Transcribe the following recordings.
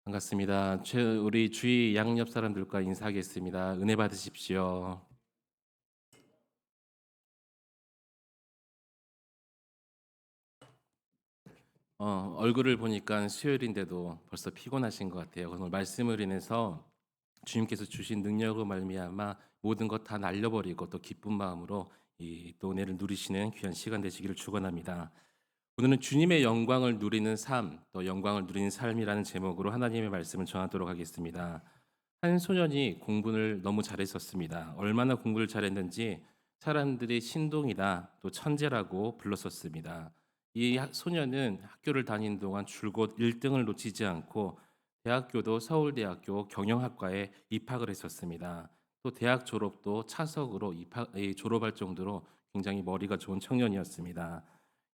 반갑습니다. 우리 주위 양옆 사람들과 인사하겠습니다. 은혜 받으십시오. 얼굴을 보니까 수요일인데도 벌써 피곤하신 것 같아요. 오늘 말씀을 인해서 주님께서 주신 능력으로 말미암아 모든 것 다 날려버리고 또 기쁜 마음으로 이 또 은혜를 누리시는 귀한 시간 되시기를 축원합니다. 오늘은 주님의 영광을 누리는 삶, 또 영광을 누리는 삶이라는 제목으로 하나님의 말씀을 전하도록 하겠습니다. 한 소년이 공부를 너무 잘했었습니다. 얼마나 공부를 잘했는지 사람들이 신동이다, 또 천재라고 불렀었습니다. 소년은 학교를 다니는 동안 줄곧 1등을 놓치지 않고 대학교도 서울대학교 경영학과에 입학을 했었습니다. 또 대학 졸업도 차석으로 졸업할 정도로 굉장히 머리가 좋은 청년이었습니다.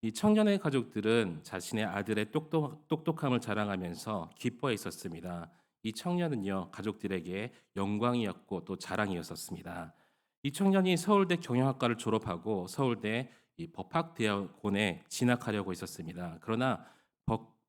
이 청년의 가족들은 자신의 아들의 똑똑함을 자랑하면서 기뻐했었습니다. 이 청년은요, 가족들에게 영광이었고 또 자랑이었었습니다. 이 청년이 서울대 경영학과를 졸업하고 서울대 이 법학대학원에 진학하려고 했었습니다. 그러나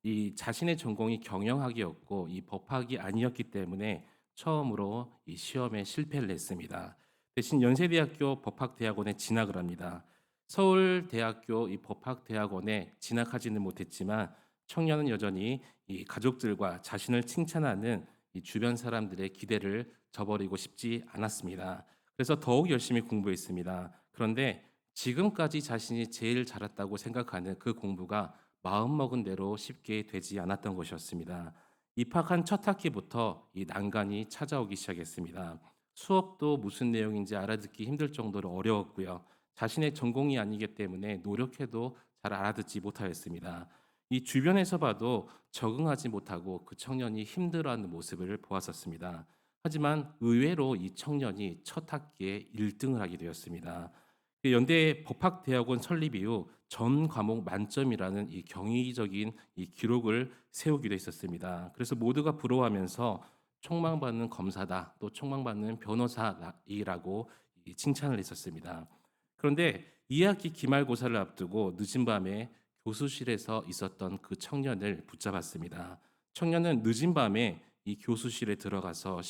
이 자신의 전공이 경영학이었고 이 법학이 아니었기 때문에 처음으로 이 시험에 실패를 했습니다. 대신 연세대학교 법학대학원에 진학을 합니다. 서울대학교 이 법학대학원에 진학하지는 못했지만 청년은 여전히 이 가족들과 자신을 칭찬하는 이 주변 사람들의 기대를 저버리고 싶지 않았습니다. 그래서 더욱 열심히 공부했습니다. 그런데 지금까지 자신이 제일 잘했다고 생각하는 그 공부가 마음먹은 대로 쉽게 되지 않았던 것이었습니다. 입학한 첫 학기부터 이 난간이 찾아오기 시작했습니다. 수업도 무슨 내용인지 알아듣기 힘들 정도로 어려웠고요. 자신의 전공이 아니기 때문에 노력해도 잘 알아듣지 못하였습니다. 이 주변에서 봐도 적응하지 못하고 그 청년이 힘들어하는 모습을 보았었습니다. 하지만 의외로 이 청년이 첫 학기에 1등을 하게 되었습니다. 그 연대 법학대학원 설립 이후 전 과목 만점이라는 이 경이적인 이 기록을 세우기도 했었습니다. 그래서 모두가 부러워하면서 총망받는 검사다, 또 총망받는 변호사이라고 칭찬을 했었습니다. 그런데 2학기 기말고사를 앞두고 늦은 밤에 교수실에서 있었던 그 청년을 붙잡았습니다. 청년은 늦은 밤에 이 교수실에 들어가서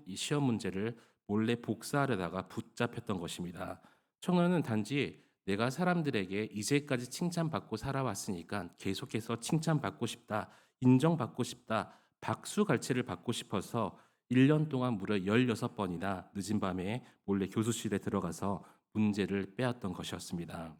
이 시험 문제를 몰래 복사하려다가 붙잡혔던 것입니다. 청년은 단지 내가 사람들에게 이제까지 칭찬받고 살아왔으니까 계속해서 칭찬받고 싶다, 인정받고 싶다, 박수갈채를 받고 싶어서 1년 동안 무려 16번이나 늦은 밤에 몰래 교수실에 들어가서 문제를 빼앗던 것이었습니다.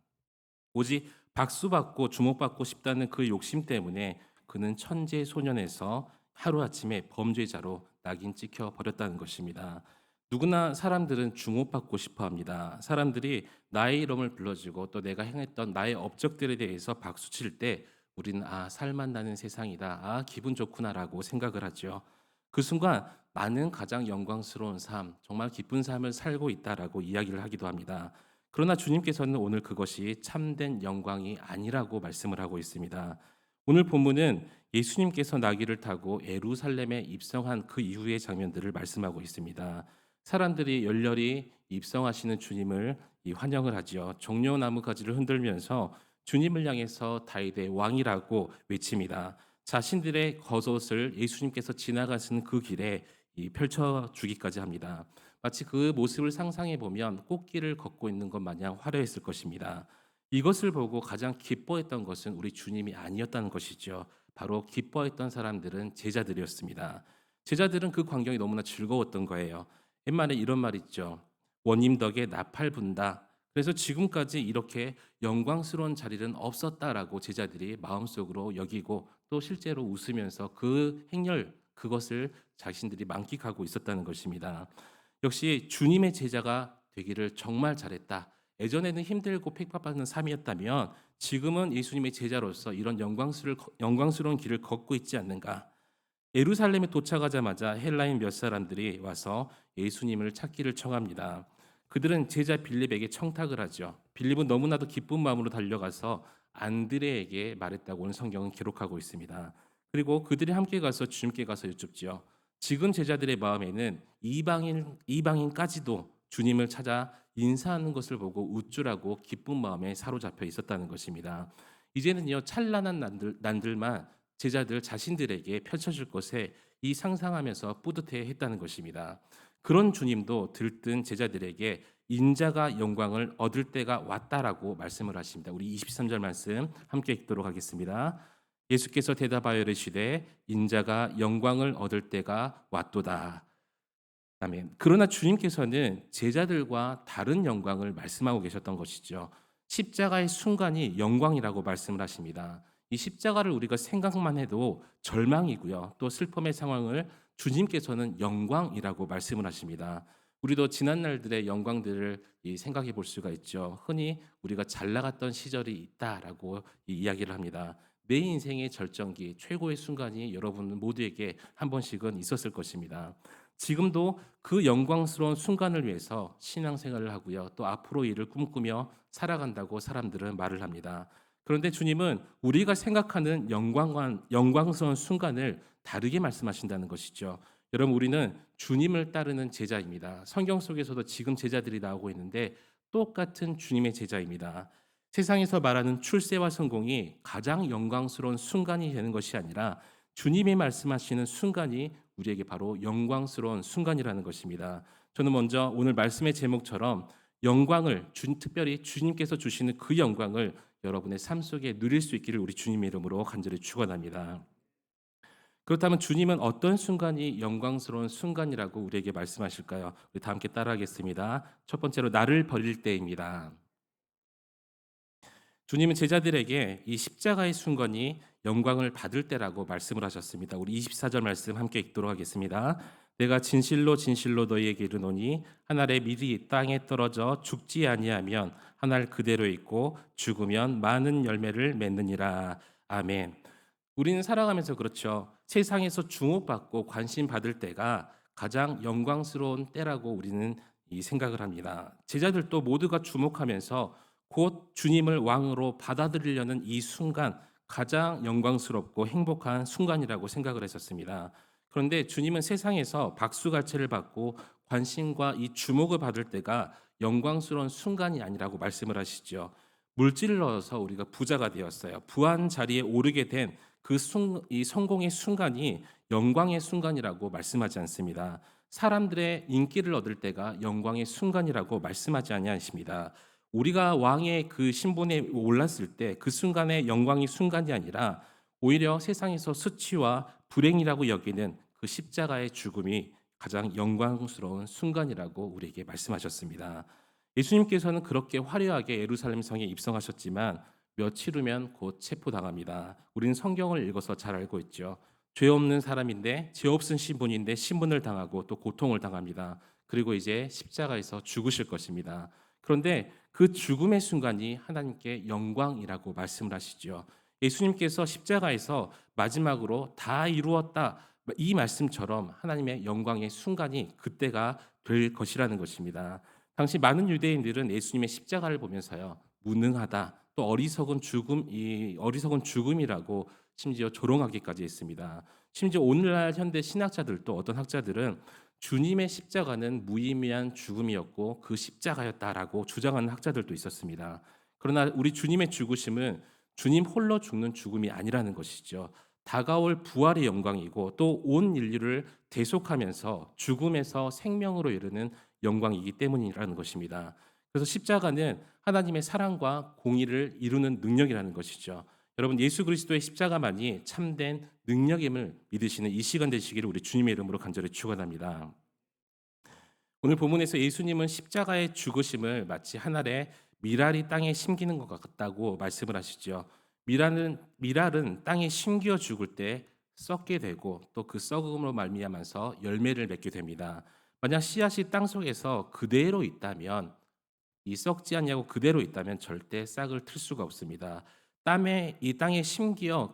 오직 박수받고 주목받고 싶다는 그 욕심 때문에 그는 천재 소년에서 하루아침에 범죄자로 낙인 찍혀 버렸다는 것입니다. 누구나 사람들은 주목받고 싶어 합니다. 사람들이 나의 이름을 불러주고 또 내가 행했던 나의 업적들에 대해서 박수칠 때 우리는 살맛 나는 세상이다. 기분 좋구나라고 생각을 하죠. 그 순간 나는 가장 영광스러운 삶, 정말 기쁜 삶을 살고 있다라고 이야기를 하기도 합니다. 그러나 주님께서는 오늘 그것이 참된 영광이 아니라고 말씀을 하고 있습니다. 오늘 본문은 예수님께서 나귀를 타고 예루살렘에 입성한 그 이후의 장면들을 말씀하고 있습니다. 사람들이 열렬히 입성하시는 주님을 환영을 하지요. 종려나무 가지를 흔들면서 주님을 향해서 다윗의 왕이라고 외칩니다. 자신들의 겉옷을 예수님께서 지나가시는 그 길에 펼쳐 주기까지 합니다. 마치 그 모습을 상상해 보면 꽃길을 걷고 있는 것 마냥 화려했을 것입니다. 이것을 보고 가장 기뻐했던 것은 우리 주님이 아니었다는 것이죠. 바로 기뻐했던 사람들은 제자들이었습니다. 제자들은 그 광경이 너무나 즐거웠던 거예요. 옛말에 이런 말 있죠. 원님 덕에 나팔 분다. 그래서 지금까지 이렇게 영광스러운 자리는 없었다라고 제자들이 마음속으로 여기고 또 실제로 웃으면서 그 행렬 그것을 자신들이 만끽하고 있었다는 것입니다. 역시 주님의 제자가 되기를 정말 잘했다. 예전에는 힘들고 핍박받는 삶이었다면 지금은 예수님의 제자로서 이런 영광스러운 길을 걷고 있지 않는가. 예루살렘에 도착하자마자 헬라인 몇 사람들이 와서 예수님을 찾기를 청합니다. 그들은 제자 빌립에게 청탁을 하죠. 빌립은 너무나도 기쁜 마음으로 달려가서 안드레에게 말했다고 오늘 성경은 기록하고 있습니다. 그리고 그들이 함께 가서 주님께 가서 여쭙지요. 지금 제자들의 마음에는 이방인까지도 주님을 찾아 인사하는 것을 보고 우쭐하고 기쁜 마음에 사로잡혀 있었다는 것입니다. 이제는요 찬란한 난들만 제자들 자신들에게 펼쳐질 것에 이 상상하면서 뿌듯해했다는 것입니다. 그런 주님도 들뜬 제자들에게 인자가 영광을 얻을 때가 왔다라고 말씀을 하십니다. 우리 23절 말씀 함께 읽도록 하겠습니다. 예수께서 대답하여 이르시되 인자가 영광을 얻을 때가 왔도다. 아멘. 그러나 주님께서는 제자들과 다른 영광을 말씀하고 계셨던 것이죠. 십자가의 순간이 영광이라고 말씀을 하십니다. 이 십자가를 우리가 생각만 해도 절망이고요. 또 슬픔의 상황을 주님께서는 영광이라고 말씀을 하십니다. 우리도 지난 날들의 영광들을 생각해 볼 수가 있죠. 흔히 우리가 잘 나갔던 시절이 있다라고 이야기를 합니다. 내 인생의 절정기, 최고의 순간이 여러분 모두에게 한 번씩은 있었을 것입니다. 지금도 그 영광스러운 순간을 위해서 신앙생활을 하고요. 또 앞으로 일을 꿈꾸며 살아간다고 사람들은 말을 합니다. 그런데 주님은 우리가 생각하는 영광스러운 순간을 다르게 말씀하신다는 것이죠. 여러분, 우리는 주님을 따르는 제자입니다. 성경 속에서도 지금 제자들이 나오고 있는데 똑같은 주님의 제자입니다. 세상에서 말하는 출세와 성공이 가장 영광스러운 순간이 되는 것이 아니라 주님이 말씀하시는 순간이 우리에게 바로 영광스러운 순간이라는 것입니다. 저는 먼저 오늘 말씀의 제목처럼 영광을 특별히 주님께서 주시는 그 영광을 여러분의 삶 속에 누릴 수 있기를 우리 주님의 이름으로 간절히 축원합니다. 그렇다면 주님은 어떤 순간이 영광스러운 순간이라고 우리에게 말씀하실까요? 우리 다 함께 따라하겠습니다. 첫 번째로 나를 버릴 때입니다. 주님은 제자들에게 이 십자가의 순간이 영광을 받을 때라고 말씀을 하셨습니다. 우리 24절 말씀 함께 읽도록 하겠습니다. 내가 진실로 진실로 너희에게 이르노니 한 알의 밀이 땅에 떨어져 죽지 아니하면 한 알 그대로 있고 죽으면 많은 열매를 맺느니라. 아멘. 우리는 살아가면서 그렇죠. 세상에서 주목받고 관심 받을 때가 가장 영광스러운 때라고 우리는 이 생각을 합니다. 제자들도 모두가 주목하면서 곧 주님을 왕으로 받아들이려는 이 순간 가장 영광스럽고 행복한 순간이라고 생각을 했었습니다. 그런데 주님은 세상에서 박수갈채를 받고 관심과 이 주목을 받을 때가 영광스러운 순간이 아니라고 말씀을 하시죠. 물질을 넣어서 우리가 부자가 되었어요. 부한 자리에 오르게 된 이 성공의 순간이 영광의 순간이라고 말씀하지 않습니다. 사람들의 인기를 얻을 때가 영광의 순간이라고 말씀하지 아니하십니다. 우리가 왕의 그 신분에 올랐을 때 그 순간의 영광의 순간이 아니라 오히려 세상에서 수치와 불행이라고 여기는 그 십자가의 죽음이 가장 영광스러운 순간이라고 우리에게 말씀하셨습니다. 예수님께서는 그렇게 화려하게 예루살렘 성에 입성하셨지만 며칠 후면 곧 체포당합니다. 우리는 성경을 읽어서 잘 알고 있죠. 죄 없는 사람인데 죄 없은 신분인데 신분을 당하고 또 고통을 당합니다. 그리고 이제 십자가에서 죽으실 것입니다. 그런데 그 죽음의 순간이 하나님께 영광이라고 말씀을 하시죠. 예수님께서 십자가에서 마지막으로 다 이루었다 이 말씀처럼 하나님의 영광의 순간이 그때가 될 것이라는 것입니다. 당시 많은 유대인들은 예수님의 십자가를 보면서요 무능하다 또 어리석은 죽음이라고 심지어 조롱하기까지 했습니다. 심지어 오늘날 현대 신학자들도 어떤 학자들은 주님의 십자가는 무의미한 죽음이었고 그 십자가였다라고 주장하는 학자들도 있었습니다. 그러나 우리 주님의 죽으심은 주님 홀로 죽는 죽음이 아니라는 것이죠. 다가올 부활의 영광이고 또 온 인류를 대속하면서 죽음에서 생명으로 이르는 영광이기 때문이라는 것입니다. 그래서 십자가는 하나님의 사랑과 공의를 이루는 능력이라는 것이죠. 여러분 예수 그리스도의 십자가만이 참된 능력임을 믿으시는 이 시간 되시기를 우리 주님의 이름으로 간절히 축원합니다. 오늘 본문에서 예수님은 십자가의 죽으심을 마치 한 알의 밀알이 땅에 심기는 것 같다고 말씀을 하시죠. 밀알은 땅에 심겨 죽을 때 썩게 되고 또 그 썩음으로 말미암아서 열매를 맺게 됩니다. 만약 씨앗이 땅 속에서 그대로 있다면 이 썩지 않냐고 그대로 있다면 절대 싹을 틀 수가 없습니다. 이 땅에 심기어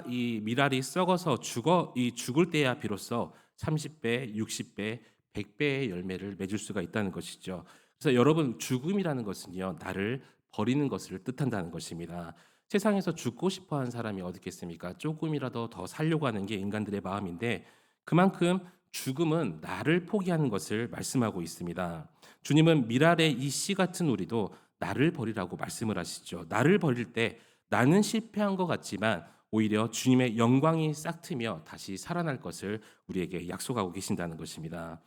이 밀알이 썩어서 죽을 때야 비로소 30배, 60배, 100배의 열매를 맺을 수가 있다는 것이죠. 그래서 여러분 죽음이라는 것은요 나를 버리는 것을 뜻한다는 것입니다. 세상에서 죽고 싶어하는 사람이 어디 있겠습니까? 조금이라도 더 살려고 하는 게 인간들의 마음인데 그만큼 죽음은 나를 포기하는 것을 말씀하고 있습니다. 주님은 밀알의 이 씨 같은 우리도 나를 버리라고 말씀을 하시죠. 나를 버릴 때 나는 실패한 것 같지만 오히려 주님의 영광이 싹트며 다시 살아날 것을 우리에게 약속하고 계신다는 것입니다.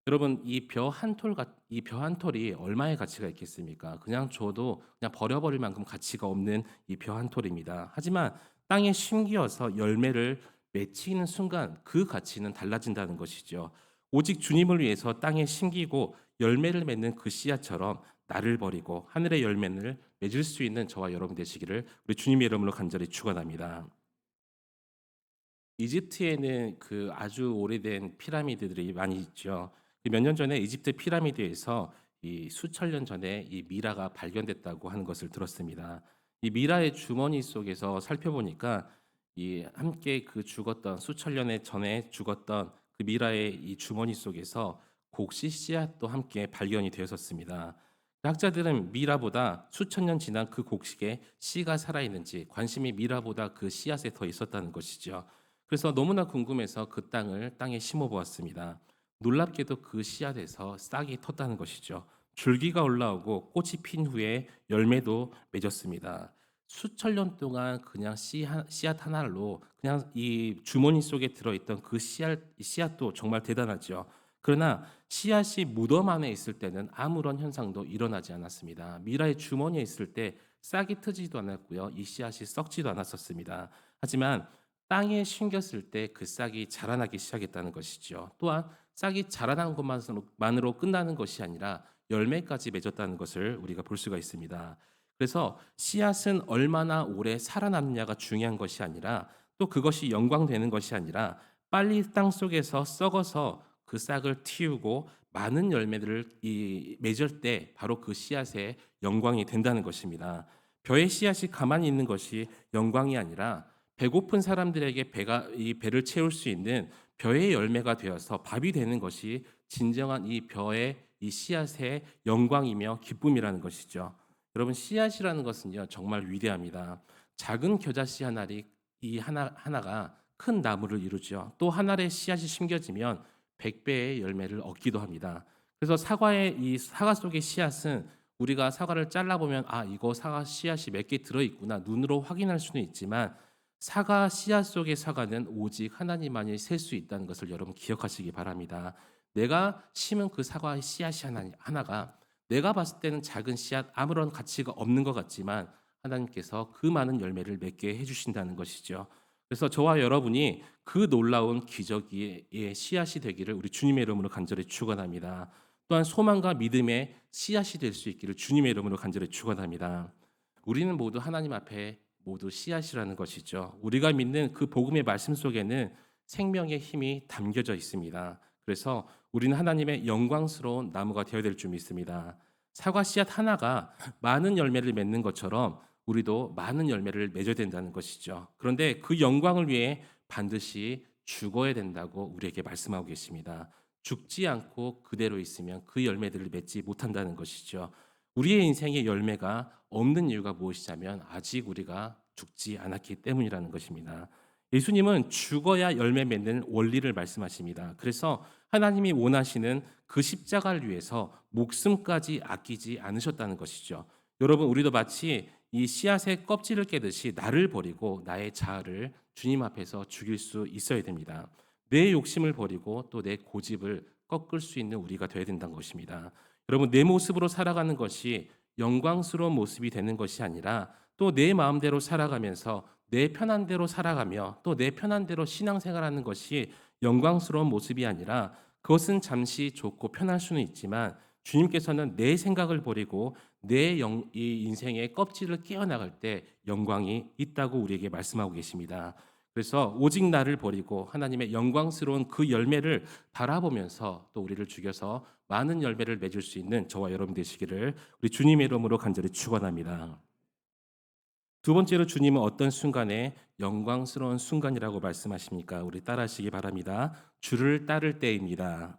여러분, 이 벼 한 톨이 얼마의 가치가 있겠습니까? 그냥 줘도 그냥 버려버릴 만큼 가치가 없는 이 벼 한 톨입니다. 하지만 땅에 심기어서 열매를 맺히는 순간 그 가치는 달라진다는 것이죠. 오직 주님을 위해서 땅에 심기고 열매를 맺는 그 씨앗처럼 나를 버리고 하늘의 열매를 맺을 수 있는 저와 여러분 되시기를 우리 주님의 이름으로 간절히 축원합니다. 이집트에는 그 아주 오래된 피라미드들이 많이 있죠. 몇 년 전에 이집트 피라미드에서 이 수천 년 전에 이 미라가 발견됐다고 하는 것을 들었습니다. 이 미라의 주머니 속에서 살펴보니까 이 함께 그 죽었던 수천 년에 전에 죽었던 그 미라의 이 주머니 속에서 곡식 씨앗도 함께 발견이 되었었습니다. 학자들은 미라보다 수천 년 지난 그 곡식에 씨가 살아있는지 관심이 미라보다 그 씨앗에 더 있었다는 것이죠. 그래서 너무나 궁금해서 그 땅에 심어 보았습니다. 놀랍게도 그 씨앗에서 싹이 텄다는 것이죠. 줄기가 올라오고 꽃이 핀 후에 열매도 맺었습니다. 수천 년 동안 그냥 씨앗 하나로 그냥 이 주머니 속에 들어있던 그 씨앗도 정말 대단하죠. 그러나 씨앗이 무덤 안에 있을 때는 아무런 현상도 일어나지 않았습니다. 미라의 주머니에 있을 때 싹이 트지도 않았고요. 이 씨앗이 썩지도 않았었습니다. 하지만 땅에 심겼을 때 그 싹이 자라나기 시작했다는 것이죠. 또한 싹이 자라난 것만으로 끝나는 것이 아니라 열매까지 맺었다는 것을 우리가 볼 수가 있습니다. 그래서 씨앗은 얼마나 오래 살아남느냐가 중요한 것이 아니라 또 그것이 영광되는 것이 아니라 빨리 땅 속에서 썩어서 그 싹을 틔우고 많은 열매들을 맺을 때 바로 그 씨앗의 영광이 된다는 것입니다. 벼의 씨앗이 가만히 있는 것이 영광이 아니라 배고픈 사람들에게 이 배를 채울 수 있는 벼의 열매가 되어서 밥이 되는 것이 진정한 이 벼의 이 씨앗의 영광이며 기쁨이라는 것이죠. 여러분, 씨앗이라는 것은요 정말 위대합니다. 작은 겨자씨 하나리 이 하나가 큰 나무를 이루죠. 또 하나의 씨앗이 심겨지면 100배의 열매를 얻기도 합니다. 그래서 이 사과 속의 씨앗은 우리가 사과를 잘라보면 아 이거 사과 씨앗이 몇 개 들어있구나 눈으로 확인할 수는 있지만 사과 씨앗 속의 사과는 오직 하나님만이 셀 수 있다는 것을 여러분 기억하시기 바랍니다. 내가 심은 그 사과의 씨앗이 하나가 내가 봤을 때는 작은 씨앗 아무런 가치가 없는 것 같지만 하나님께서 그 많은 열매를 맺게 해주신다는 것이죠. 그래서 저와 여러분이 그 놀라운 기적의 씨앗이 되기를 우리 주님의 이름으로 간절히 축원합니다. 또한 소망과 믿음의 씨앗이 될 수 있기를 주님의 이름으로 간절히 축원합니다. 우리는 모두 하나님 앞에 모두 씨앗이라는 것이죠. 우리가 믿는 그 복음의 말씀 속에는 생명의 힘이 담겨져 있습니다. 그래서 우리는 하나님의 영광스러운 나무가 되어야 될 줄 믿습니다. 사과 씨앗 하나가 많은 열매를 맺는 것처럼 우리도 많은 열매를 맺어야 된다는 것이죠. 그런데 그 영광을 위해 반드시 죽어야 된다고 우리에게 말씀하고 계십니다. 죽지 않고 그대로 있으면 그 열매들을 맺지 못한다는 것이죠. 우리의 인생의 열매가 없는 이유가 무엇이냐면 아직 우리가 죽지 않았기 때문이라는 것입니다. 예수님은 죽어야 열매 맺는 원리를 말씀하십니다. 그래서 하나님이 원하시는 그 십자가를 위해서 목숨까지 아끼지 않으셨다는 것이죠. 여러분, 우리도 마치 이 씨앗의 껍질을 깨듯이 나를 버리고 나의 자아를 주님 앞에서 죽일 수 있어야 됩니다. 내 욕심을 버리고 또 내 고집을 꺾을 수 있는 우리가 되어야 된다는 것입니다. 여러분, 내 모습으로 살아가는 것이 영광스러운 모습이 되는 것이 아니라 또 내 마음대로 살아가면서 내 편한 대로 살아가며 또 내 편한 대로 신앙생활하는 것이 영광스러운 모습이 아니라 그것은 잠시 좋고 편할 수는 있지만 주님께서는 내 생각을 버리고 이 인생의 껍질을 깨어나갈 때 영광이 있다고 우리에게 말씀하고 계십니다. 그래서 오직 나를 버리고 하나님의 영광스러운 그 열매를 바라보면서 또 우리를 죽여서 많은 열매를 맺을 수 있는 저와 여러분 되시기를 우리 주님의 이름으로 간절히 축원합니다. 두 번째로 주님은 어떤 순간에 영광스러운 순간이라고 말씀하십니까? 우리 따라하시기 바랍니다. 주를 따를 때입니다.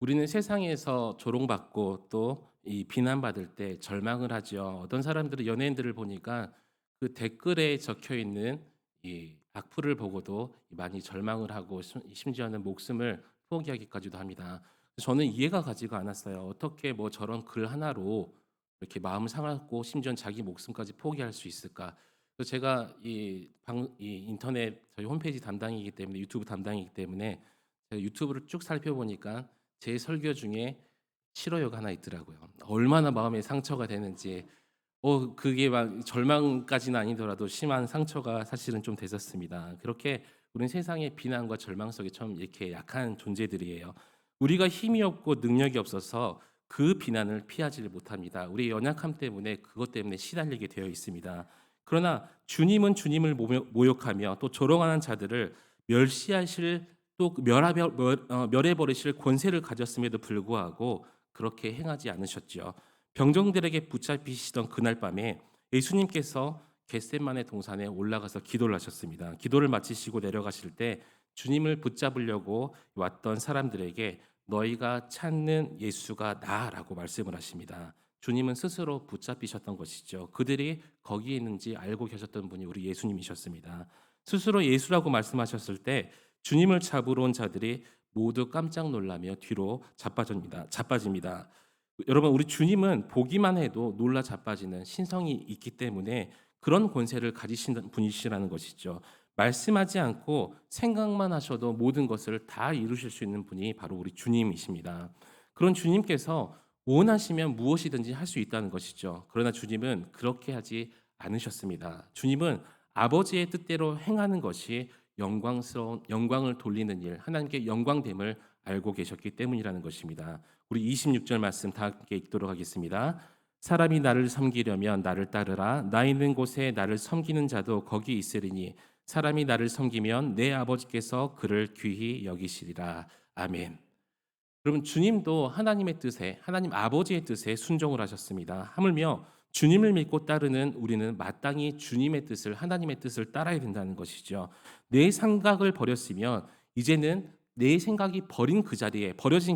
우리는 세상에서 조롱받고 또 이 비난받을 때 절망을 하죠. 어떤 사람들은 연예인들을 보니까 그 댓글에 적혀 있는 이 악플을 보고도 많이 절망을 하고 심지어는 목숨을 포기하기까지도 합니다. 저는 이해가 가지가 않았어요. 어떻게 뭐 저런 글 하나로 이렇게 마음 상하고 심지어는 자기 목숨까지 포기할 수 있을까? 그래서 제가 이 인터넷 저희 홈페이지 담당이기 때문에 유튜브 담당이기 때문에 제가 유튜브를 쭉 살펴보니까 제 설교 중에 싫어요가 하나 있더라고요. 얼마나 마음에 상처가 되는지 그게 막 절망까지는 아니더라도 심한 상처가 사실은 좀 됐었습니다. 그렇게 우리는 세상의 비난과 절망 속에 처음 이렇게 약한 존재들이에요. 우리가 힘이 없고 능력이 없어서 그 비난을 피하지를 못합니다. 우리의 연약함 때문에 그것 때문에 시달리게 되어 있습니다. 그러나 주님은 주님을 모욕하며 또 조롱하는 자들을 멸시하실 또 멸해 버리실 권세를 가졌음에도 불구하고 그렇게 행하지 않으셨지요. 병정들에게 붙잡히시던 그날 밤에 예수님께서 겟세마네 동산에 올라가서 기도를 하셨습니다. 기도를 마치시고 내려가실 때 주님을 붙잡으려고 왔던 사람들에게 너희가 찾는 예수가 나라고 말씀을 하십니다. 주님은 스스로 붙잡히셨던 것이죠. 그들이 거기에 있는지 알고 계셨던 분이 우리 예수님이셨습니다. 스스로 예수라고 말씀하셨을 때 주님을 잡으러 온 자들이 모두 깜짝 놀라며 뒤로 자빠집니다. 여러분, 우리 주님은 보기만 해도 놀라 자빠지는 신성이 있기 때문에 그런 권세를 가지신 분이시라는 것이죠. 말씀하지 않고 생각만 하셔도 모든 것을 다 이루실 수 있는 분이 바로 우리 주님이십니다. 그런 주님께서 원하시면 무엇이든지 할 수 있다는 것이죠. 그러나 주님은 그렇게 하지 않으셨습니다. 주님은 아버지의 뜻대로 행하는 것이 영광을 돌리는 일, 하나님께 영광됨을 알고 계셨기 때문이라는 것입니다. 우리 26절 말씀 다 함께 읽도록 하겠습니다. 사람이 나를 섬기려면 나를 따르라. 나 있는 곳에 나를 섬기는 자도 거기 있으리니 사람이 나를 섬기면 내 아버지께서 그를 귀히 여기시리라. 아멘. 여러분, 주님도 하나님의 뜻에, 하나님 아버지의 뜻에 순종을 하셨습니다. 하물며 주님을 믿고 따르는 우리는 마땅히 주님의 뜻을, 하나님의 뜻을 따라야 된다는 것이죠. 내 생각을 버렸으면 이제는 내 생각이 버려진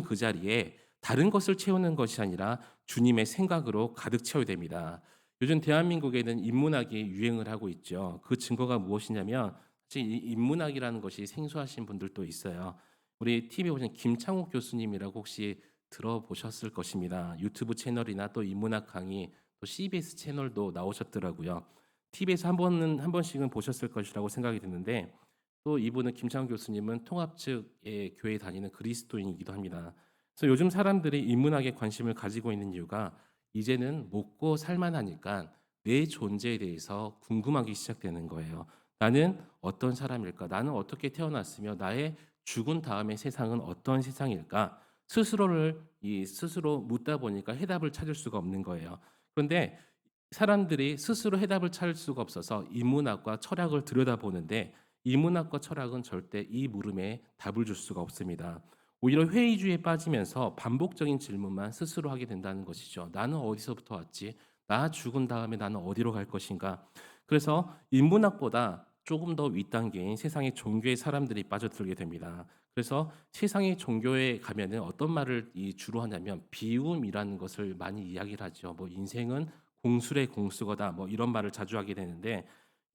그 자리에 다른 것을 채우는 것이 아니라 주님의 생각으로 가득 채워야 됩니다. 요즘 대한민국에는 인문학이 유행을 하고 있죠. 그 증거가 무엇이냐면 사실 이 인문학이라는 것이 생소하신 분들도 있어요. 우리 TV 보신 김창욱 교수님이라고 혹시 들어보셨을 것입니다. 유튜브 채널이나 또 인문학 강의, 또 CBS 채널도 나오셨더라고요. TV에서 한 번씩은 보셨을 것이라고 생각이 드는데 또 이분은 김창욱 교수님은 통합 측의 교회 다니는 그리스도인이기도 합니다. 그래서 요즘 사람들이 인문학에 관심을 가지고 있는 이유가 이제는 먹고 살만하니까 내 존재에 대해서 궁금하기 시작되는 거예요. 나는 어떤 사람일까? 나는 어떻게 태어났으며 나의 죽은 다음의 세상은 어떤 세상일까? 스스로 묻다 보니까 해답을 찾을 수가 없는 거예요. 그런데 사람들이 스스로 해답을 찾을 수가 없어서 인문학과 철학을 들여다보는데 인문학과 철학은 절대 이 물음에 답을 줄 수가 없습니다. 오히려 회의주의에 빠지면서 반복적인 질문만 스스로 하게 된다는 것이죠. 나는 어디서부터 왔지? 나 죽은 다음에 나는 어디로 갈 것인가? 그래서 인문학보다 조금 더 윗단계인 세상의 종교의 사람들이 빠져들게 됩니다. 그래서 세상의 종교에 가면은 어떤 말을 주로 하냐면 비움이라는 것을 많이 이야기를 하죠. 뭐 인생은 공술의 공수거다. 뭐 이런 말을 자주 하게 되는데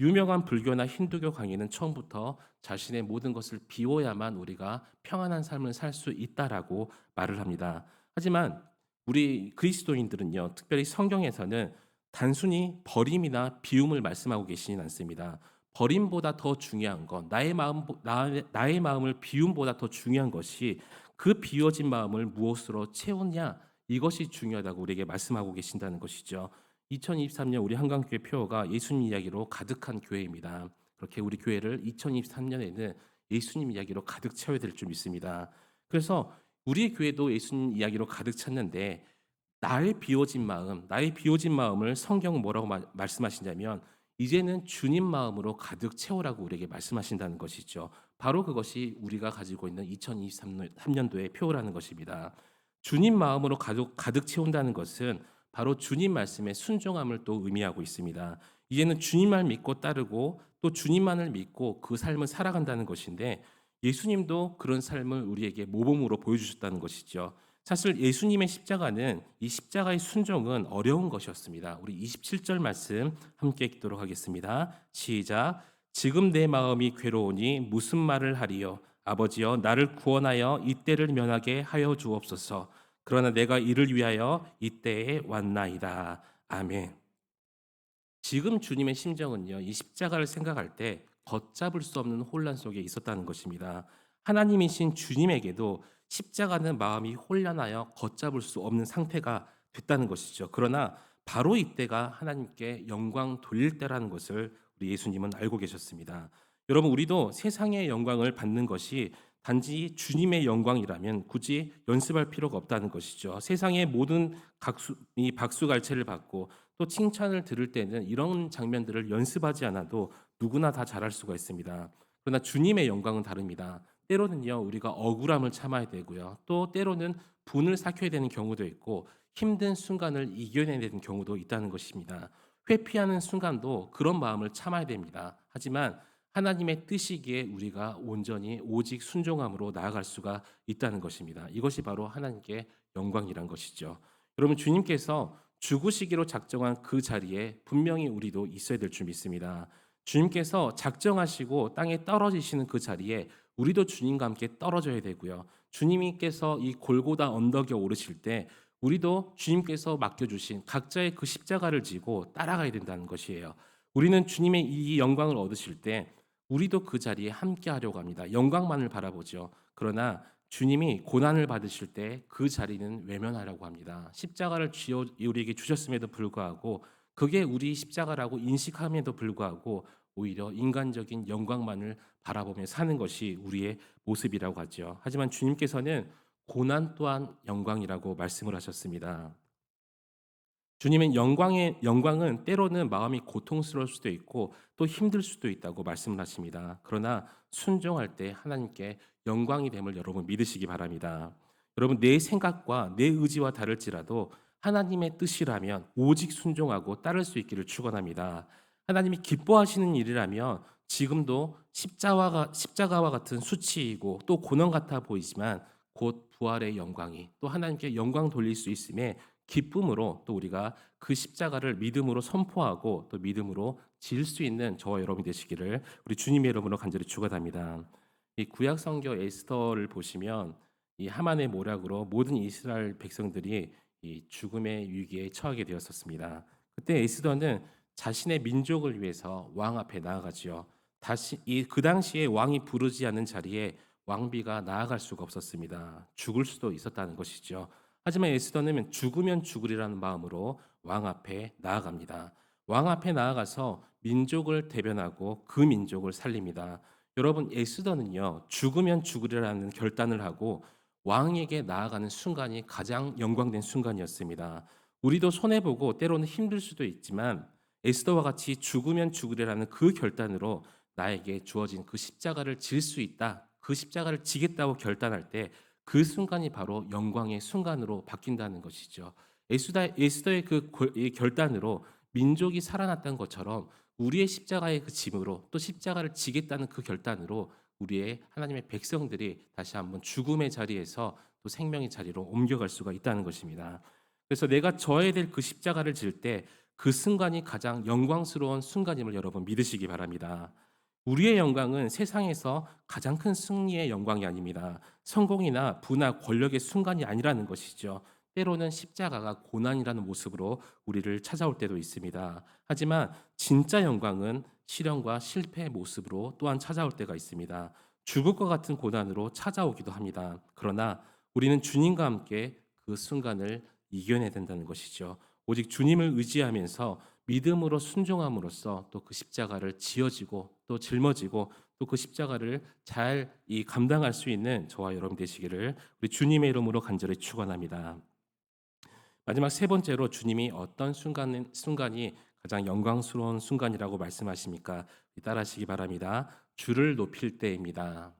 유명한 불교나 힌두교 강의는 처음부터 자신의 모든 것을 비워야만 우리가 평안한 삶을 살 수 있다라고 말을 합니다. 하지만 우리 그리스도인들은요, 특별히 성경에서는 단순히 버림이나 비움을 말씀하고 계시진 않습니다. 버림보다 더 중요한 건 나의 마음을 비움보다 더 중요한 것이 그 비워진 마음을 무엇으로 채우냐 이것이 중요하다고 우리에게 말씀하고 계신다는 것이죠. 2023년 우리 한강교회 표어가 예수님 이야기로 가득한 교회입니다. 그렇게 우리 교회를 2023년에는 예수님 이야기로 가득 채워야 될 줄 믿습니다. 그래서 우리 교회도 예수님 이야기로 가득 찼는데 나의 비워진 마음을 성경은 뭐라고 말씀하시냐면 이제는 주님 마음으로 가득 채우라고 우리에게 말씀하신다는 것이죠. 바로 그것이 우리가 가지고 있는 2023년도의 표어라는 것입니다. 주님 마음으로 가득 채운다는 것은 바로 주님 말씀에 순종함을 또 의미하고 있습니다. 이제는 주님만 믿고 따르고 또 주님만을 믿고 그 삶을 살아간다는 것인데 예수님도 그런 삶을 우리에게 모범으로 보여주셨다는 것이죠. 사실 예수님의 십자가는 이 십자가의 순종은 어려운 것이었습니다. 우리 27절 말씀 함께 읽도록 하겠습니다. 시작. 지금 내 마음이 괴로우니 무슨 말을 하리요? 아버지여 나를 구원하여 이때를 면하게 하여 주옵소서. 그러나 내가 이를 위하여 이때에 왔나이다. 아멘. 지금 주님의 심정은요, 이 십자가를 생각할 때 걷잡을 수 없는 혼란 속에 있었다는 것입니다. 하나님이신 주님에게도 십자가는 마음이 혼란하여 걷잡을 수 없는 상태가 됐다는 것이죠. 그러나 바로 이때가 하나님께 영광 돌릴 때라는 것을 우리 예수님은 알고 계셨습니다. 여러분, 우리도 세상의 영광을 받는 것이 단지 주님의 영광이라면 굳이 연습할 필요가 없다는 것이죠. 세상의 모든 이 박수갈채를 받고 또 칭찬을 들을 때는 이런 장면들을 연습하지 않아도 누구나 다 잘할 수가 있습니다. 그러나 주님의 영광은 다릅니다. 때로는요, 우리가 억울함을 참아야 되고요. 또 때로는 분을 삭혀야 되는 경우도 있고 힘든 순간을 이겨내야 되는 경우도 있다는 것입니다. 회피하는 순간도 그런 마음을 참아야 됩니다. 하지만 하나님의 뜻이기에 우리가 온전히 오직 순종함으로 나아갈 수가 있다는 것입니다. 이것이 바로 하나님께 영광이란 것이죠. 여러분, 주님께서 죽으시기로 작정한 그 자리에 분명히 우리도 있어야 될 줄 믿습니다. 주님께서 작정하시고 땅에 떨어지시는 그 자리에 우리도 주님과 함께 떨어져야 되고요. 주님께서 이 골고다 언덕에 오르실 때 우리도 주님께서 맡겨주신 각자의 그 십자가를 지고 따라가야 된다는 것이에요. 우리는 주님의 이 영광을 얻으실 때 우리도 그 자리에 함께 하려고 합니다. 영광만을 바라보죠. 그러나 주님이 고난을 받으실 때 그 자리는 외면하려고 합니다. 십자가를 쥐어 우리에게 주셨음에도 불구하고 그게 우리 십자가라고 인식함에도 불구하고 오히려 인간적인 영광만을 바라보며 사는 것이 우리의 모습이라고 하죠. 하지만 주님께서는 고난 또한 영광이라고 말씀을 하셨습니다. 주님은 영광은 때로는 마음이 고통스러울 수도 있고 또 힘들 수도 있다고 말씀을 하십니다. 그러나 순종할 때 하나님께 영광이 됨을 여러분 믿으시기 바랍니다. 여러분, 내 생각과 내 의지와 다를지라도 하나님의 뜻이라면 오직 순종하고 따를 수 있기를 축원합니다. 하나님이 기뻐하시는 일이라면 지금도 십자가와 같은 수치이고 또 고난 같아 보이지만 곧 부활의 영광이 또 하나님께 영광 돌릴 수 있음에 기쁨으로 또 우리가 그 십자가를 믿음으로 선포하고 또 믿음으로 질 수 있는 저와 여러분이 되시기를 우리 주님의 이름으로 간절히 축원합니다. 이 구약 성경 에스더를 보시면 이 하만의 모략으로 모든 이스라엘 백성들이 이 죽음의 위기에 처하게 되었었습니다. 그때 에스더는 자신의 민족을 위해서 왕 앞에 나아가지요. 다시 그 당시에 왕이 부르지 않는 자리에 왕비가 나아갈 수가 없었습니다. 죽을 수도 있었다는 것이죠. 하지만 에스더는 죽으면 죽으리라는 마음으로 왕 앞에 나아갑니다. 왕 앞에 나아가서 민족을 대변하고 그 민족을 살립니다. 여러분, 에스더는요, 죽으면 죽으리라는 결단을 하고 왕에게 나아가는 순간이 가장 영광된 순간이었습니다. 우리도 손해보고 때로는 힘들 수도 있지만 에스더와 같이 죽으면 죽으리라는 그 결단으로 나에게 주어진 그 십자가를 질 수 있다. 그 십자가를 지겠다고 결단할 때 그 순간이 바로 영광의 순간으로 바뀐다는 것이죠. 에스더의 이 결단으로 민족이 살아났던 것처럼 우리의 십자가의 그 짐으로 또 십자가를 지겠다는 그 결단으로 우리의 하나님의 백성들이 다시 한번 죽음의 자리에서 또 생명의 자리로 옮겨갈 수가 있다는 것입니다. 그래서 내가 져야 될 그 십자가를 질 때 그 순간이 가장 영광스러운 순간임을 여러분 믿으시기 바랍니다. 우리의 영광은 세상에서 가장 큰 승리의 영광이 아닙니다. 성공이나 부나 권력의 순간이 아니라는 것이죠. 때로는 십자가가 고난이라는 모습으로 우리를 찾아올 때도 있습니다. 하지만 진짜 영광은 실현과 실패의 모습으로 또한 찾아올 때가 있습니다. 죽을 것 같은 고난으로 찾아오기도 합니다. 그러나 우리는 주님과 함께 그 순간을 이겨내야 된다는 것이죠. 오직 주님을 의지하면서 믿음으로 순종함으로써 또 그 십자가를 지어지고 또 짊어지고 또 그 십자가를 잘 감당할 수 있는 저와 여러분 되시기를 우리 주님의 이름으로 간절히 축원합니다. 마지막 세 번째로 주님이 어떤 순간이 가장 영광스러운 순간이라고 말씀하십니까? 따라하시기 바랍니다. 주를 높일 때입니다.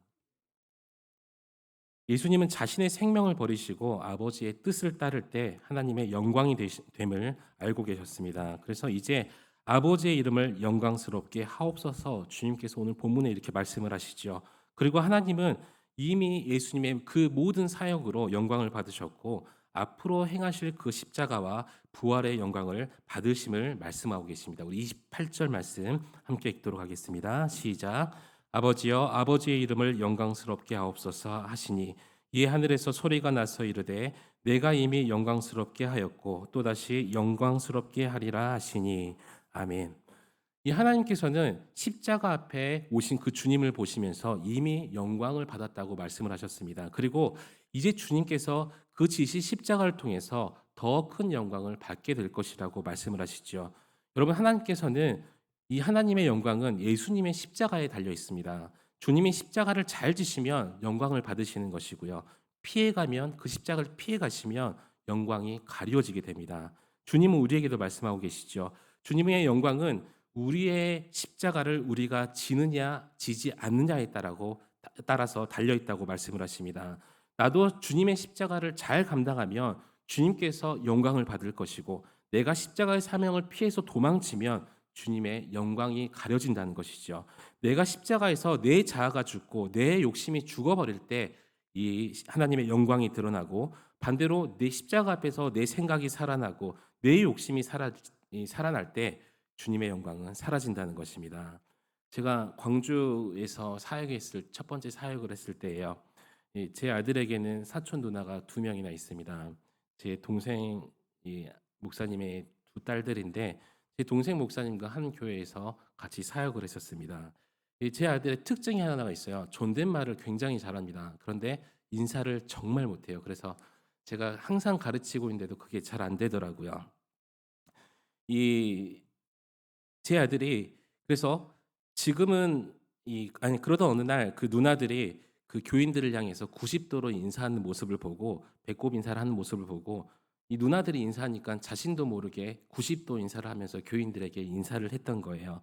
예수님은 자신의 생명을 버리시고 아버지의 뜻을 따를 때 하나님의 영광이 됨을 알고 계셨습니다. 그래서 이제 아버지의 이름을 영광스럽게 하옵소서 주님께서 오늘 본문에 이렇게 말씀을 하시죠. 그리고 하나님은 이미 예수님의 그 모든 사역으로 영광을 받으셨고 앞으로 행하실 그 십자가와 부활의 영광을 받으심을 말씀하고 계십니다. 우리 28절 말씀 함께 읽도록 하겠습니다. 시작. 아버지여 아버지의 이름을 영광스럽게 하옵소서 하시니 이에 하늘에서 소리가 나서 이르되 내가 이미 영광스럽게 하였고 또다시 영광스럽게 하리라 하시니 아멘. 이 하나님께서는 십자가 앞에 오신 그 주님을 보시면서 이미 영광을 받았다고 말씀을 하셨습니다. 그리고 이제 주님께서 그 지시 십자가를 통해서 더 큰 영광을 받게 될 것이라고 말씀을 하시죠. 여러분, 하나님께서는 이 하나님의 영광은 예수님의 십자가에 달려 있습니다. 주님이 십자가를 잘 지시면 영광을 받으시는 것이고요. 피해가면 그 십자가를 피해 가시면 영광이 가려지게 됩니다. 주님은 우리에게도 말씀하고 계시죠. 주님의 영광은 우리의 십자가를 우리가 지느냐 지지 않느냐에 따라서 달려 있다고 말씀을 하십니다. 나도 주님의 십자가를 잘 감당하면 주님께서 영광을 받을 것이고, 내가 십자가의 사명을 피해서 도망치면 주님의 영광이 가려진다는 것이죠. 내가 십자가에서 내 자아가 죽고 내 욕심이 죽어버릴 때 이 하나님의 영광이 드러나고, 반대로 내 십자가 앞에서 내 생각이 살아나고 내 욕심이 살아날 때 주님의 영광은 사라진다는 것입니다. 제가 광주에서 사역했을 첫 번째 사역을 했을 때예요. 제 아들에게는 사촌 누나가 두 명이나 있습니다. 제 동생 목사님의 두 딸들인데, 제 동생 목사님과 한 교회에서 같이 사역을 했었습니다. 제 아들의 특징이 하나가 있어요. 존댓말을 굉장히 잘합니다. 그런데 인사를 정말 못해요. 그래서 제가 항상 가르치고 있는데도 그게 잘 안 되더라고요. 이 제 아들이 그래서 지금은 그러던 어느 날 그 누나들이 그 교인들을 향해서 90도로 인사하는 모습을 보고, 배꼽 인사를 하는 모습을 보고, 이 누나들이 인사하니까 자신도 모르게 90도 인사를 하면서 교인들에게 인사를 했던 거예요.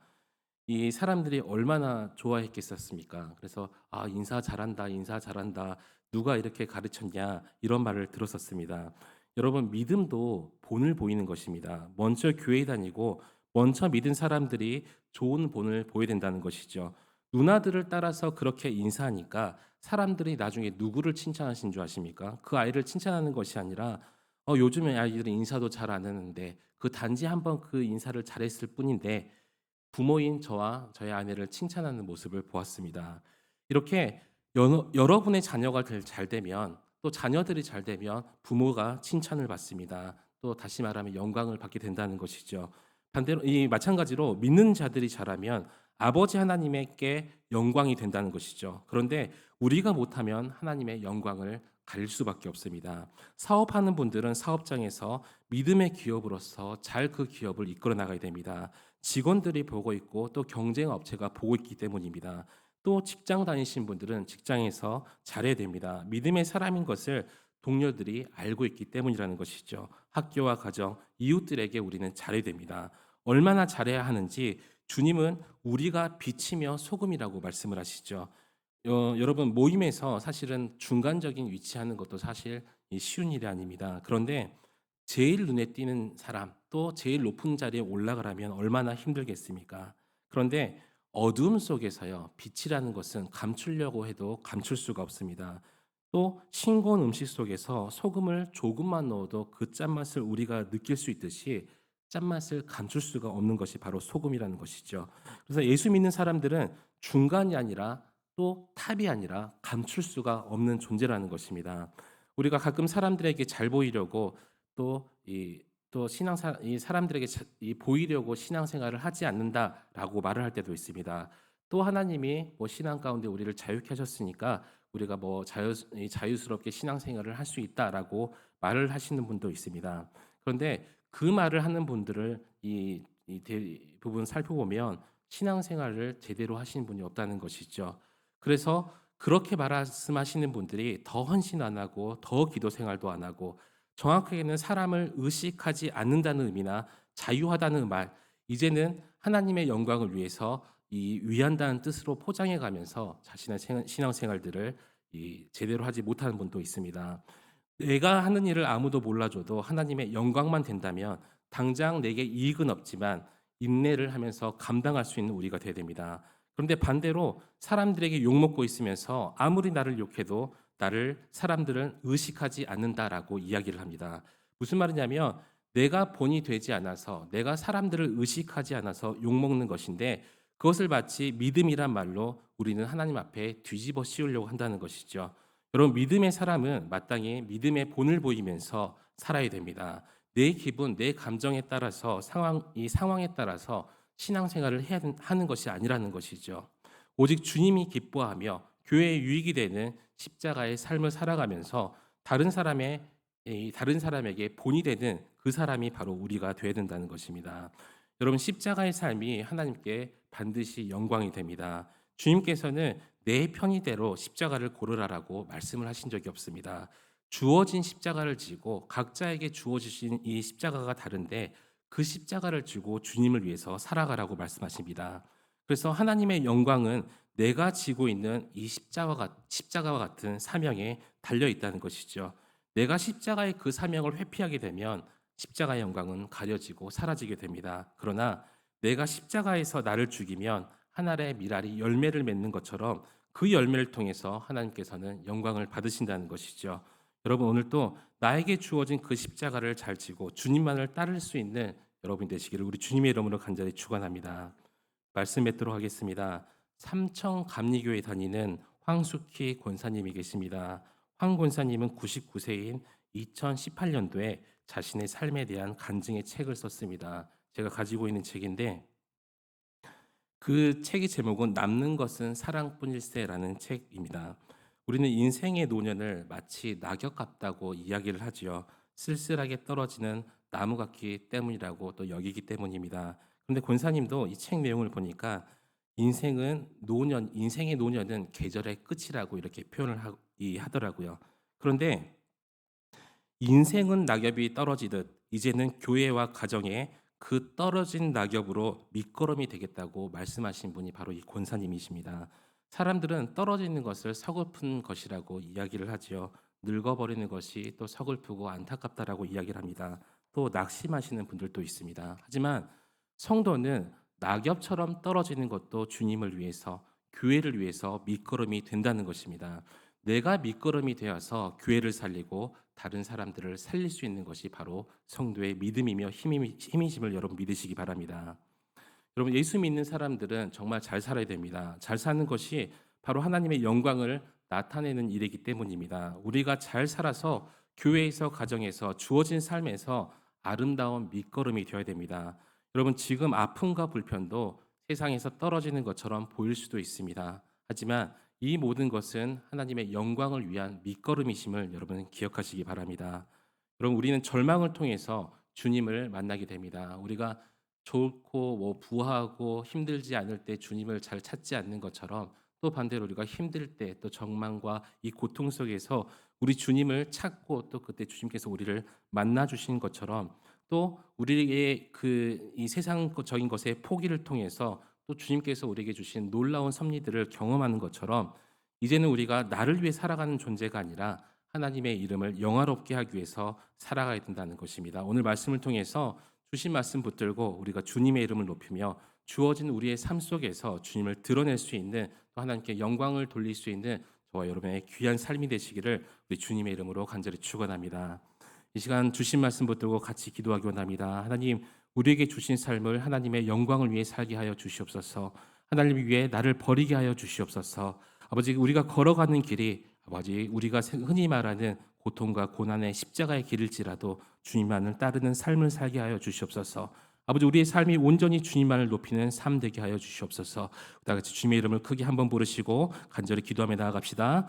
이 사람들이 얼마나 좋아했겠었습니까? 그래서 "아, 인사 잘한다. 인사 잘한다. 누가 이렇게 가르쳤냐." 이런 말을 들었었습니다. 여러분, 믿음도 본을 보이는 것입니다. 먼저 교회 다니고 먼저 믿은 사람들이 좋은 본을 보여야 된다는 것이죠. 누나들을 따라서 그렇게 인사하니까 사람들이 나중에 누구를 칭찬하신 줄 아십니까? 그 아이를 칭찬하는 것이 아니라 요즘에 아이들은 인사도 잘 안 하는데, 그 단지 한번 그 인사를 잘했을 뿐인데 부모인 저와 저의 아내를 칭찬하는 모습을 보았습니다. 이렇게 여러분의 자녀가 잘 되면, 또 자녀들이 잘 되면 부모가 칭찬을 받습니다. 또 다시 말하면 영광을 받게 된다는 것이죠. 반대로 이 마찬가지로 믿는 자들이 자라면 아버지 하나님께 영광이 된다는 것이죠. 그런데 우리가 못하면 하나님의 영광을 가릴 수밖에 없습니다. 사업하는 분들은 사업장에서 믿음의 기업으로서 잘 그 기업을 이끌어 나가야 됩니다. 직원들이 보고 있고 또 경쟁 업체가 보고 있기 때문입니다. 또 직장 다니신 분들은 직장에서 잘해야 됩니다. 믿음의 사람인 것을 동료들이 알고 있기 때문이라는 것이죠. 학교와 가정, 이웃들에게 우리는 잘해야 됩니다. 얼마나 잘해야 하는지 주님은 우리가 빛이며 소금이라고 말씀을 하시죠. 여러분, 모임에서 사실은 중간적인 위치하는 것도 사실 쉬운 일이 아닙니다. 그런데 제일 눈에 띄는 사람, 또 제일 높은 자리에 올라가려면 얼마나 힘들겠습니까? 그런데 어두움 속에서요, 빛이라는 것은 감추려고 해도 감출 수가 없습니다. 또 싱거운 음식 속에서 소금을 조금만 넣어도 그 짠맛을 우리가 느낄 수 있듯이 짠맛을 감출 수가 없는 것이 바로 소금이라는 것이죠. 그래서 예수 믿는 사람들은 중간이 아니라 또 탑이 아니라 감출 수가 없는 존재라는 것입니다. 우리가 가끔 사람들에게 잘 보이려고 또 이 사람들에게 보이려고 신앙생활을 하지 않는다라고 말을 할 때도 있습니다. 또 하나님이 뭐 신앙 가운데 우리를 자유케 하셨으니까 우리가 뭐 자유스럽게 신앙생활을 할 수 있다라고 말을 하시는 분도 있습니다. 그런데 그 말을 하는 분들을 대부분 살펴보면 신앙생활을 제대로 하시는 분이 없다는 것이죠. 그래서 그렇게 말씀하시는 분들이 더 헌신 안 하고 더 기도 생활도 안 하고, 정확하게는 사람을 의식하지 않는다는 의미나 자유하다는 말, 이제는 하나님의 영광을 위해서 위한다는 뜻으로 포장해 가면서 자신의 신앙생활들을 제대로 하지 못하는 분도 있습니다. 내가 하는 일을 아무도 몰라줘도 하나님의 영광만 된다면 당장 내게 이익은 없지만 인내를 하면서 감당할 수 있는 우리가 되어야 됩니다. 그런데 반대로 사람들에게 욕먹고 있으면서 아무리 나를 욕해도 나를 사람들은 의식하지 않는다라고 이야기를 합니다. 무슨 말이냐면, 내가 본이 되지 않아서, 내가 사람들을 의식하지 않아서 욕먹는 것인데, 그것을 마치 믿음이란 말로 우리는 하나님 앞에 뒤집어 씌우려고 한다는 것이죠. 여러분, 믿음의 사람은 마땅히 믿음의 본을 보이면서 살아야 됩니다. 내 기분, 내 감정에 따라서 이 상황에 따라서 신앙생활을 하는 것이 아니라는 것이죠. 오직 주님이 기뻐하며 교회에 유익이 되는 십자가의 삶을 살아가면서 다른 사람에게 본이 되는 그 사람이 바로 우리가 되어야 된다는 것입니다. 여러분, 십자가의 삶이 하나님께 반드시 영광이 됩니다. 주님께서는 내 편의대로 십자가를 고르라라고 말씀을 하신 적이 없습니다. 주어진 십자가를 지고 각자에게 주어지신 이 십자가가 다른데 그 십자가를 지고 주님을 위해서 살아가라고 말씀하십니다. 그래서 하나님의 영광은 내가 지고 있는 이 십자가와 같은 사명에 달려 있다는 것이죠. 내가 십자가의 그 사명을 회피하게 되면 십자가의 영광은 가려지고 사라지게 됩니다. 그러나 내가 십자가에서 나를 죽이면 하늘의 미랄이 열매를 맺는 것처럼 그 열매를 통해서 하나님께서는 영광을 받으신다는 것이죠. 여러분, 오늘도 나에게 주어진 그 십자가를 잘 지고 주님만을 따를 수 있는 여러분 되시기를 우리 주님의 이름으로 간절히 축원합니다. 말씀 맺도록 하겠습니다. 삼청 감리교회 다니는 황숙희 권사님이 계십니다. 황 권사님은 99세인 2018년도에 자신의 삶에 대한 간증의 책을 썼습니다. 제가 가지고 있는 책인데 그 책의 제목은 남는 것은 사랑뿐일세라는 책입니다. 우리는 인생의 노년을 마치 낙엽 같다고 이야기를 하지요. 쓸쓸하게 떨어지는 나무 같기 때문이라고 또 여기기 때문입니다. 그런데 권사님도 이 책 내용을 보니까 인생의 노년은 계절의 끝이라고 이렇게 하더라고요. 그런데 인생은 낙엽이 떨어지듯 이제는 교회와 가정에 그 떨어진 낙엽으로 밑거름이 되겠다고 말씀하신 분이 바로 이 권사님이십니다. 사람들은 떨어지는 것을 서글픈 것이라고 이야기를 하지요. 늙어버리는 것이 또 서글프고 안타깝다라고 이야기를 합니다. 또 낙심하시는 분들도 있습니다. 하지만 성도는 낙엽처럼 떨어지는 것도 주님을 위해서, 교회를 위해서 밑거름이 된다는 것입니다. 내가 밑거름이 되어서 교회를 살리고 다른 사람들을 살릴 수 있는 것이 바로 성도의 믿음이며 힘이심을 여러분 믿으시기 바랍니다. 여러분, 예수 믿는 사람들은 정말 잘 살아야 됩니다. 잘 사는 것이 바로 하나님의 영광을 나타내는 일이기 때문입니다. 우리가 잘 살아서 교회에서 가정에서 주어진 삶에서 아름다운 밑거름이 되어야 됩니다. 여러분, 지금 아픔과 불편도 세상에서 떨어지는 것처럼 보일 수도 있습니다. 하지만 이 모든 것은 하나님의 영광을 위한 밑거름이심을 여러분 기억하시기 바랍니다. 여러분, 우리는 절망을 통해서 주님을 만나게 됩니다. 우리가 좋고 부하고 힘들지 않을 때 주님을 잘 찾지 않는 것처럼 또 반대로 우리가 힘들 때 또 절망과 이 고통 속에서 우리 주님을 찾고 또 그때 주님께서 우리를 만나 주신 것처럼 또 우리의 이 세상적인 것의 포기를 통해서 또 주님께서 우리에게 주신 놀라운 섭리들을 경험하는 것처럼 이제는 우리가 나를 위해 살아가는 존재가 아니라 하나님의 이름을 영화롭게 하기 위해서 살아가야 된다는 것입니다. 오늘 말씀을 통해서 주신 말씀 붙들고 우리가 주님의 이름을 높이며 주어진 우리의 삶 속에서 주님을 드러낼 수 있는 또 하나님께 영광을 돌릴 수 있는 저와 여러분의 귀한 삶이 되시기를 우리 주님의 이름으로 간절히 축원합니다. 이 시간 주신 말씀 붙들고 같이 기도하기 원합니다. 하나님, 우리에게 주신 삶을 하나님의 영광을 위해 살게 하여 주시옵소서. 하나님을 위해 나를 버리게 하여 주시옵소서. 아버지, 우리가 걸어가는 길이 아버지 우리가 흔히 말하는 고통과 고난의 십자가의 길일지라도 주님만을 따르는 삶을 살게 하여 주시옵소서. 아버지, 우리의 삶이 온전히 주님만을 높이는 삶 되게 하여 주시옵소서. 다 같이 주님의 이름을 크게 한번 부르시고 간절히 기도하며 나아갑시다.